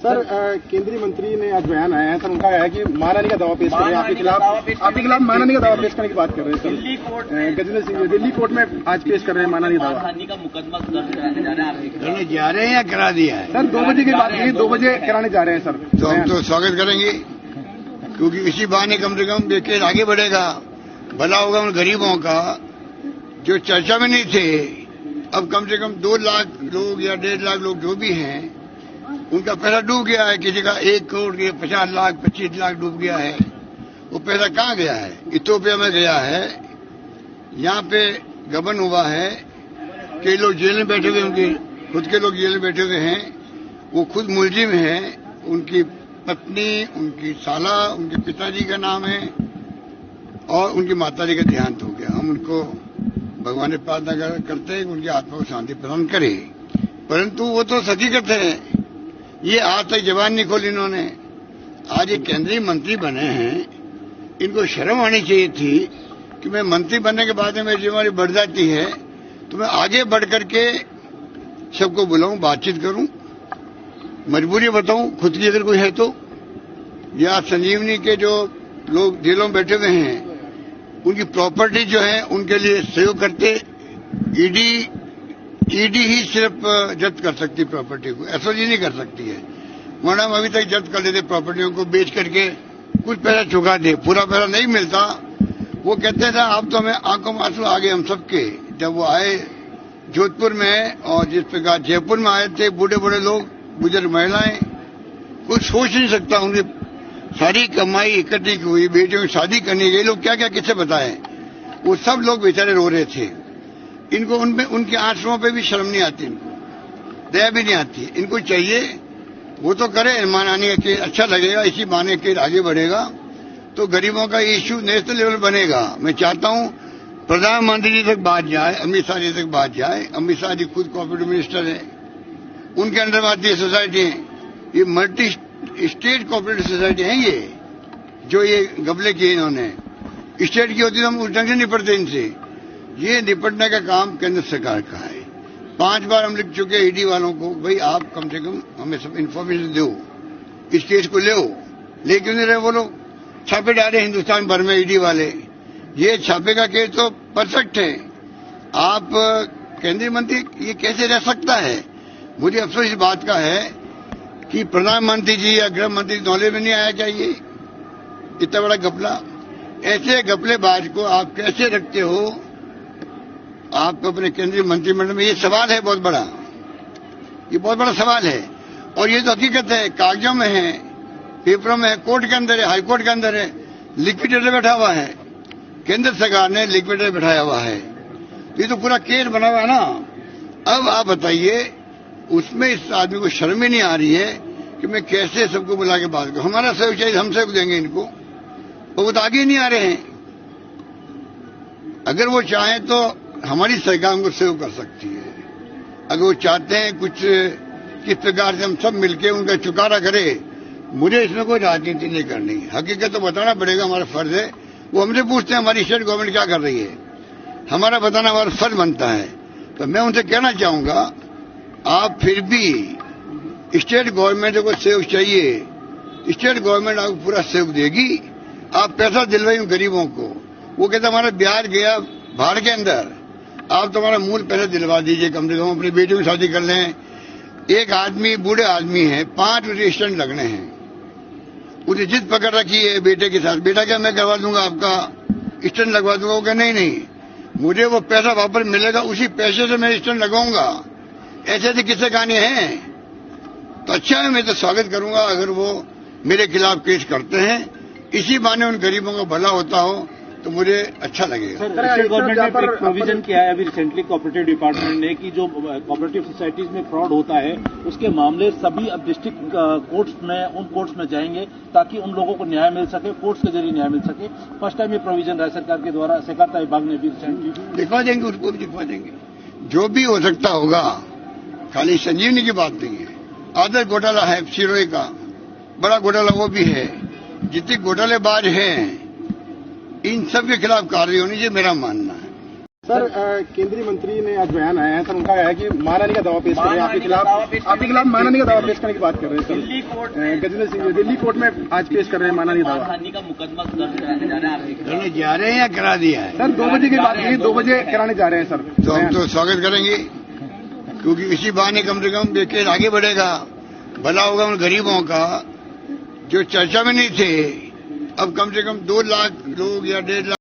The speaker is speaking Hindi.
सर केंद्रीय मंत्री ने आज बयान आया है, सर उनका है कि मानहानि का दावा पेश कर रहे हैं आपके खिलाफ मानहानि का दावा पेश करने की बात कर रहे हैं सर। गजेंद्र सिंह दिल्ली कोर्ट में आज पेश कर रहे हैं मानहानि का दावा का मुकदमा दर्ज कराने जा रहे हैं या करा दिया है? सर 2 बजे की बात की, 2 बजे कराने जा रहे हैं सर। तो हम तो स्वागत करेंगे, क्योंकि इसी बहाने कम से कम देश आगे बढ़ेगा, भला होगा उन गरीबों का जो चर्चा में नहीं थे। अब कम से कम 2 लाख लोग या 1.5 लाख लोग जो भी हैं, उनका पैसा डूब गया है। किसी का 1 करोड़ के 50 लाख 25 लाख डूब गया है। वो पैसा कहाँ गया है? इथियोपिया में गया है। यहाँ पे गबन हुआ है, कई लोग जेल में बैठे हुए, उनके खुद के लोग जेल में बैठे हुए हैं। वो खुद मुलजिम है, उनकी पत्नी, उनकी साला, उनके पिताजी का नाम है और उनकी माताजी का देहांत हो गया। हम उनको भगवान से प्रार्थना करते हैं कि उनकी आत्मा को शांति प्रदान करे, परंतु वो तो हकीकत है। ये आज तक जबान नहीं खोली इन्होंने। आज ये केंद्रीय मंत्री बने हैं, इनको शर्म आनी चाहिए थी कि मैं मंत्री बनने के बाद में मेरी जिम्मेदारी बढ़ जाती है तो मैं आगे बढ़ करके सबको बुलाऊं, बातचीत करूं, मजबूरी बताऊं खुद की अगर कोई है तो। या संजीवनी के जो लोग जेलों में बैठे हुए हैं, उनकी प्रॉपर्टी जो है उनके लिए सहयोग करते। ईडी ही सिर्फ जब्त कर सकती प्रॉपर्टी को, एसओजी नहीं कर सकती है। वरना हम अभी तक जब्त कर लेते प्रॉपर्टियों को, बेच करके कुछ पैसा चुका दे, पूरा पैसा नहीं मिलता। वो कहते थे आप तो हमें आंखों में आंसू आ गए हम सबके जब वो आए जोधपुर में, और जिस प्रकार जयपुर में आए थे बूढ़े बूढ़े लोग, बुजुर्ग महिलाएं, कुछ सोच नहीं सकता। उनकी सारी कमाई इकट्ठी हुई, बेटियों की शादी करने गए लोग, क्या क्या किससे बताएं। वो सब लोग बेचारे रो रहे थे। इनको उनमें उनके आंसुओं पे भी शर्म नहीं आती, इनको दया भी नहीं आती। इनको चाहिए वो तो करे, मानहानि के अच्छा लगेगा, इसी बहाने के आगे बढ़ेगा तो गरीबों का इश्यू नेशनल लेवल बनेगा। मैं चाहता हूं प्रधानमंत्री जी तक बात जाए, अमित शाह जी तक बात जाए। अमित शाह जी खुद कोऑपरेटिव मिनिस्टर है, उनके अंडर में आती है सोसाइटी है। ये मल्टी स्टेट कोऑपरेटिव सोसाइटी है ये, जो ये गबले किए इन्होंने। स्टेट की होती तो हम उस ढंग से निपटते इनसे। ये निपटने का काम केंद्र सरकार का है। 5 बार हम लिख चुके ईडी वालों को, भाई आप कम से कम हमें सब इन्फॉर्मेशन दो, इस केस को ले। क्यों नहीं रहे वो लोग? छापे डाले हिंदुस्तान भर में ईडी वाले। ये छापे का केस तो परफेक्ट है। आप केंद्रीय मंत्री ये कैसे रह सकता है? मुझे अफसोस इस बात का है कि प्रधानमंत्री जी या गृह मंत्री नॉलेज में नहीं आया क्या ये इतना बड़ा घपला? ऐसे घपलेबाज को आप कैसे रखते हो आप अपने केंद्रीय मंत्रिमंडल में? ये सवाल है बहुत बड़ा, ये बहुत बड़ा सवाल है। और ये तो हकीकत है, कागजों में है, पेपरों में है, कोर्ट के अंदर है, हाई कोर्ट के अंदर है। लिक्विडेटर बैठा हुआ है, केंद्र सरकार ने लिक्विडेटर बैठाया हुआ है। ये तो पूरा केस बना हुआ है ना। अब आप बताइए, उसमें इस आदमी को शर्म ही नहीं आ रही है कि मैं कैसे सबको बुला के बात करूं। हमारा सहयोग चाहिए, हम सहयोग देंगे इनको, वो तो आगे नहीं आ रहे हैं। अगर वो चाहें तो हमारी सरकार उनको सहयोग कर सकती है। अगर वो चाहते हैं कुछ किस प्रकार से हम सब मिलकर उनका चुकारा करें, मुझे इसमें कोई राजनीति नहीं करनी। हकीकत तो बताना पड़ेगा, हमारा फर्ज है। वो हमसे पूछते हैं हमारी स्टेट गवर्नमेंट क्या कर रही है, हमारा बताना हमारा फर्ज बनता है। तो मैं उनसे कहना चाहूंगा, आप फिर भी स्टेट गवर्नमेंट को सहयोग चाहिए, स्टेट गवर्नमेंट आपको पूरा सहयोग देगी। आप पैसा दिलवाइए गरीबों को। वो कहते हमारा बिहार गया बाहर के अंदर, आप तो हमारा मूल पैसा दिलवा दीजिए, कम से कम अपनी बेटियों की शादी कर लें। एक आदमी बूढ़े आदमी है, 5 स्टंट लगने हैं, उसे जिद पकड़ रखी है बेटे के साथ। बेटा क्या मैं करवा दूंगा, आपका स्टंट लगवा दूंगा? वो क्या नहीं, मुझे वो पैसा वापस मिलेगा, उसी पैसे से मैं स्टंट लगाऊंगा। ऐसे ऐसे किस्से कहानी हैं। तो अच्छा है, मैं तो स्वागत करूंगा अगर वो मेरे खिलाफ केस करते हैं। इसी बहाने उन गरीबों का भला होता हो तो मुझे अच्छा लगेगा। सर, स्टेट गवर्नमेंट ने एक प्रोविजन किया है अभी रिसेंटली कोऑपरेटिव डिपार्टमेंट ने, कि जो कोऑपरेटिव सोसाइटीज में फ्रॉड होता है उसके मामले सभी अब डिस्ट्रिक्ट कोर्ट्स में, उन कोर्ट्स में जाएंगे ताकि उन लोगों को न्याय मिल सके, कोर्ट्स के जरिए न्याय मिल सके। फर्स्ट टाइम ये प्रोविजन राज्य सरकार के द्वारा सहकारिता विभाग ने भी रिसेंटली दिखवा देंगे, उसको भी दिखवा देंगे। जो भी हो सकता होगा, खाली संजीवनी की बात नहीं है। आदर घोटाला है सिरोही का, बड़ा घोटाला वो भी है। जितने घोटालेबाज हैं इन सब के खिलाफ कार्रवाई होनी चाहिए, मेरा मानना है। सर केंद्रीय मंत्री ने आज बयान आया है सर, उनका है कि मानहानि का दावा पेश कर रहे हैं आपके खिलाफ मानहानि का दावा पेश करने की बात कर रहे हैं सर। गजेंद्र सिंह दिल्ली कोर्ट में आज पेश कर रहे हैं मानहानि दावा का मुकदमा दर्ज कराने जा रहे हैं। करने जा रहे हैं या करा दिया है? सर 2 बजे की बात है, 2 बजे कराने जा रहे हैं सर। तो हम तो स्वागत करेंगे, क्योंकि इसी बहाने कम से कम केस आगे बढ़ेगा, भला होगा उन गरीबों का जो चर्चा में नहीं थे। अब कम से कम 2 लाख लोग या 1.5 लाख